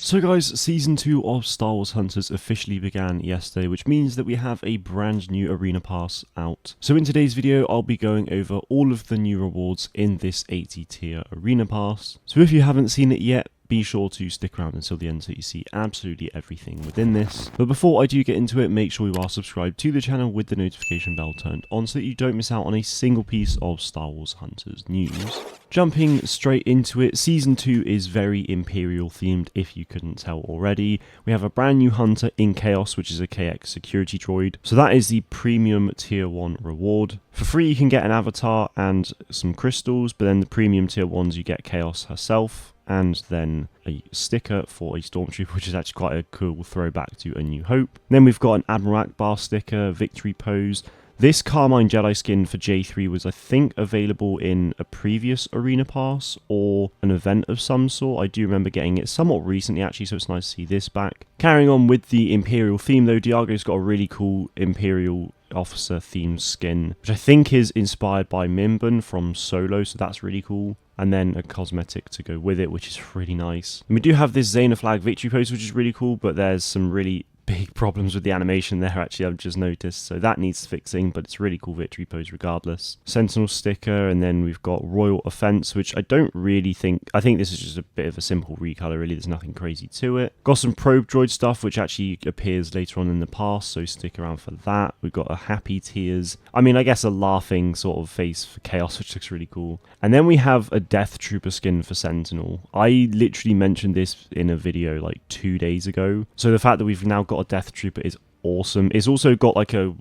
So guys, Season 2 of Star Wars Hunters officially began yesterday, which means that we have a brand new Arena Pass out. So in today's video, I'll be going over all of the new rewards in this 80 tier Arena Pass. So if you haven't seen it yet, be sure to stick around until the end so you see absolutely everything within this. But before I do get into it, make sure you are subscribed to the channel with the notification bell turned on so that you don't miss out on a single piece of Star Wars Hunters news. Jumping straight into it, Season 2 is very Imperial themed if you couldn't tell already. We have a brand new hunter in Chaos, which is a KX security droid. So that is the premium tier 1 reward. For free you can get an avatar and some crystals, but then the premium tier 1s you get Chaos herself, and then a sticker for a Stormtrooper, which is actually quite a cool throwback to A New Hope. Then we've got an Admiral Akbar sticker, victory pose. This Carmine Jedi skin for J3 was, I think, available in a previous Arena Pass or an event of some sort. I do remember getting it somewhat recently, actually, so it's nice to see this back. Carrying on with the Imperial theme, though, Diago's got a really cool Imperial officer themed skin, which I think is inspired by Mimban from Solo, so that's really cool. And then a cosmetic to go with it, which is really nice. And we do have this Zayna flag victory pose, which is really cool, but there's some really big problems with the animation there, actually, I've just noticed, so that needs fixing, but it's a really cool victory pose regardless. Sentinel sticker, and then we've got Royal Offense, which I don't really think, I think this is just a bit of a simple recolor, really, there's nothing crazy to it. Got some probe droid stuff, which actually appears later on in the past, so stick around for that. We've got a Happy Tears, I mean, I guess a laughing sort of face for Chaos, which looks really cool. And then we have a Death Trooper skin for Sentinel. I literally mentioned this in a video like 2 days ago, so the fact that we've now got a Death Trooper is awesome. It's also got like a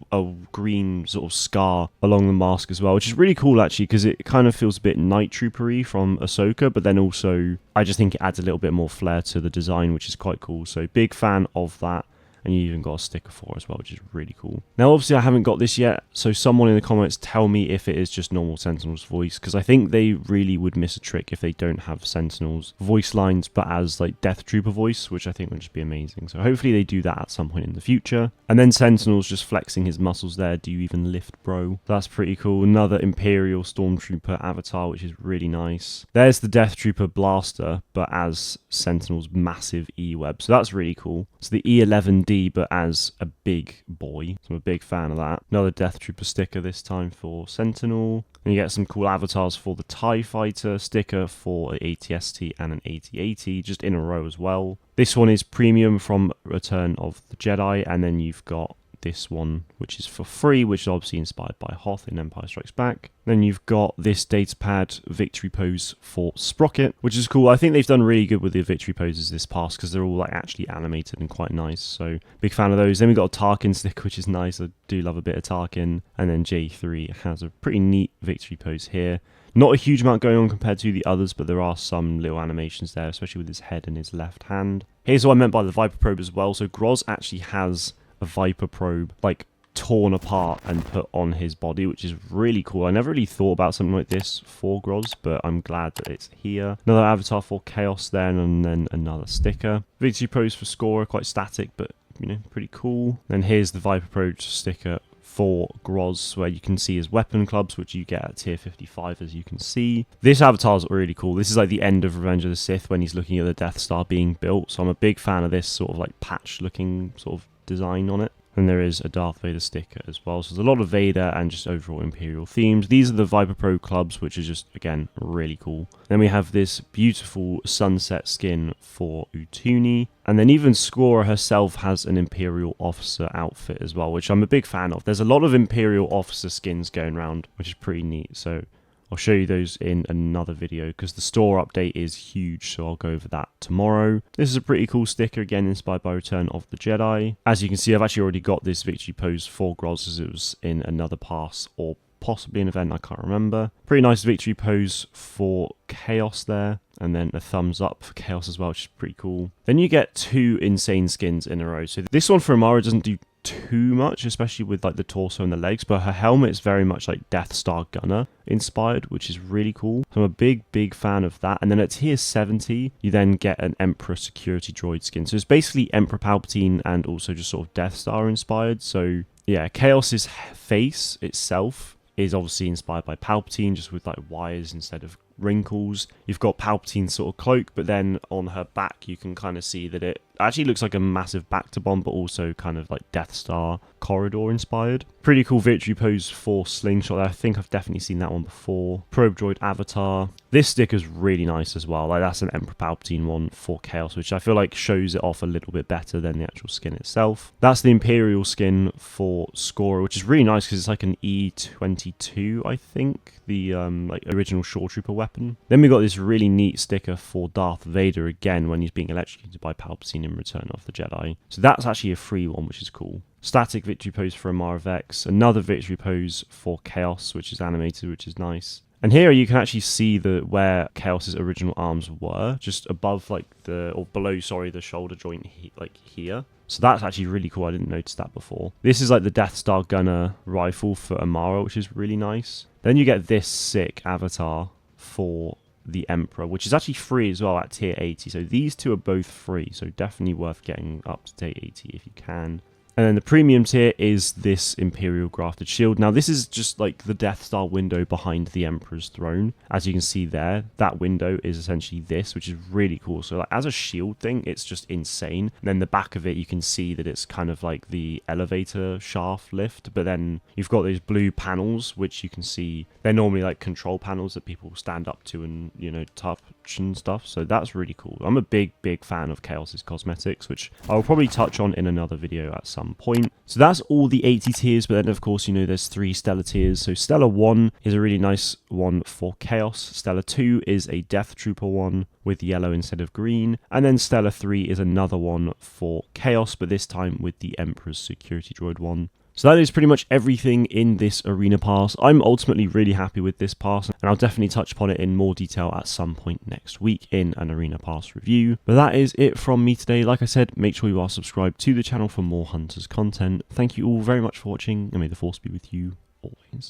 green sort of scar along the mask as well, which is really cool actually, because it kind of feels a bit Night Trooper-y from Ahsoka, but then also I just think it adds a little bit more flair to the design, which is quite cool. So big fan of that. And you even got a sticker for as well, which is really cool. Now, obviously, I haven't got this yet, so someone in the comments tell me if it is just normal Sentinel's voice, because I think they really would miss a trick if they don't have Sentinel's voice lines, but as like Death Trooper voice, which I think would just be amazing. So hopefully they do that at some point in the future. And then Sentinel's just flexing his muscles there. Do you even lift, bro? That's pretty cool. Another Imperial Stormtrooper avatar, which is really nice. There's the Death Trooper blaster, but as Sentinel's massive E-web, so that's really cool. So the E11D, but as a big boy, so I'm a big fan of that. Another Death Trooper sticker, this time for Sentinel. And you get some cool avatars for the TIE Fighter, sticker for an ATST and an AT-AT, just in a row as well. This one is premium from Return of the Jedi, and then you've got this one, which is for free, which is obviously inspired by Hoth in Empire Strikes Back. Then you've got this datapad victory pose for Sprocket, which is cool. I think they've done really good with the victory poses this pass, because they're all like actually animated and quite nice. So big fan of those. Then we got a Tarkin stick, which is nice. I do love a bit of Tarkin. And then J3 has a pretty neat victory pose here. Not a huge amount going on compared to the others, but there are some little animations there, especially with his head and his left hand. Here's what I meant by the Viper probe as well. So Groz actually has a Viper probe like torn apart and put on his body, which is really cool. I never really thought about something like this for Groz, but I'm glad that it's here. Another avatar for Chaos then, and then another sticker. Victory pose for Scorer, quite static, but you know, pretty cool. Then here's the Viper probe sticker for Groz, where you can see his weapon clubs, which you get at tier 55, as you can see. This avatar is really cool. This is like the end of Revenge of the Sith when he's looking at the Death Star being built, so I'm a big fan of this sort of like patch looking sort of design on it. And there is a Darth Vader sticker as well. So there's a lot of Vader and just overall Imperial themes. These are the Viper Pro clubs, which is just, again, really cool. Then we have this beautiful sunset skin for Utuni. And then even Scorer herself has an Imperial officer outfit as well, which I'm a big fan of. There's a lot of Imperial officer skins going around, which is pretty neat. So I'll show you those in another video, because the store update is huge, so I'll go over that tomorrow. This is a pretty cool sticker, again inspired by Return of the Jedi. As you can see, I've actually already got this victory pose for Groz, as it was in another pass or possibly an event, I can't remember. Pretty nice victory pose for Chaos there, and then a thumbs up for Chaos as well, which is pretty cool. Then you get two insane skins in a row. So this one for Amara doesn't do too much, especially with like the torso and the legs, but her helmet is very much like Death Star Gunner inspired, which is really cool. So I'm a big fan of that. And then at tier 70 you then get an Emperor security droid skin, so it's basically Emperor Palpatine and also just sort of Death Star inspired. So yeah, Chaos's face itself is obviously inspired by Palpatine, just with like wires instead of wrinkles. You've got Palpatine's sort of cloak, but then on her back you can kind of see that it actually looks like a massive Bacta bomb, but also kind of like Death Star corridor inspired. Pretty cool victory pose for Slingshot. I think I've definitely seen that one before. Probe Droid Avatar. This sticker's really nice as well. Like, that's an Emperor Palpatine one for Chaos, which I feel like shows it off a little bit better than the actual skin itself. That's the Imperial skin for Scorer, which is really nice because it's like an E22, I think, the like original Shore Trooper weapon. Then we got this really neat sticker for Darth Vader again when he's being electrocuted by Palpatine in Return of the Jedi. So that's actually a free one, which is cool. Static victory pose for Amara Vex. Another victory pose for Chaos, which is animated, which is nice. And here you can actually see where Chaos's original arms were, just above like below, sorry, the shoulder joint like here. So that's actually really cool. I didn't notice that before. This is like the Death Star Gunner rifle for Amara, which is really nice. Then you get this sick avatar for the Emperor, which is actually free as well at tier 80. So these two are both free, so definitely worth getting up to tier 80 if you can. And then the premium tier is this Imperial grafted shield. Now this is just like the Death Star window behind the Emperor's throne. As you can see there, that window is essentially this, which is really cool. So like as a shield thing, it's just insane. And then the back of it, you can see that it's kind of like the elevator shaft lift. But then you've got those blue panels, which you can see, they're normally like control panels that people stand up to and, you know, touch and stuff. So that's really cool. I'm a big fan of Chaos's cosmetics, which I'll probably touch on in another video at some point. So that's all the 80 tiers, but then of course, you know, there's 3 Stellar tiers. So Stellar 1 is a really nice one for Chaos. Stellar 2 is a Death Trooper one with yellow instead of green. And then Stellar 3 is another one for Chaos, but this time with the Emperor's security droid one. So that is pretty much everything in this arena pass. I'm ultimately really happy with this pass, and I'll definitely touch upon it in more detail at some point next week in an arena pass review. But that is it from me today. Like I said, make sure you are subscribed to the channel for more Hunters content. Thank you all very much for watching, and may the Force be with you always.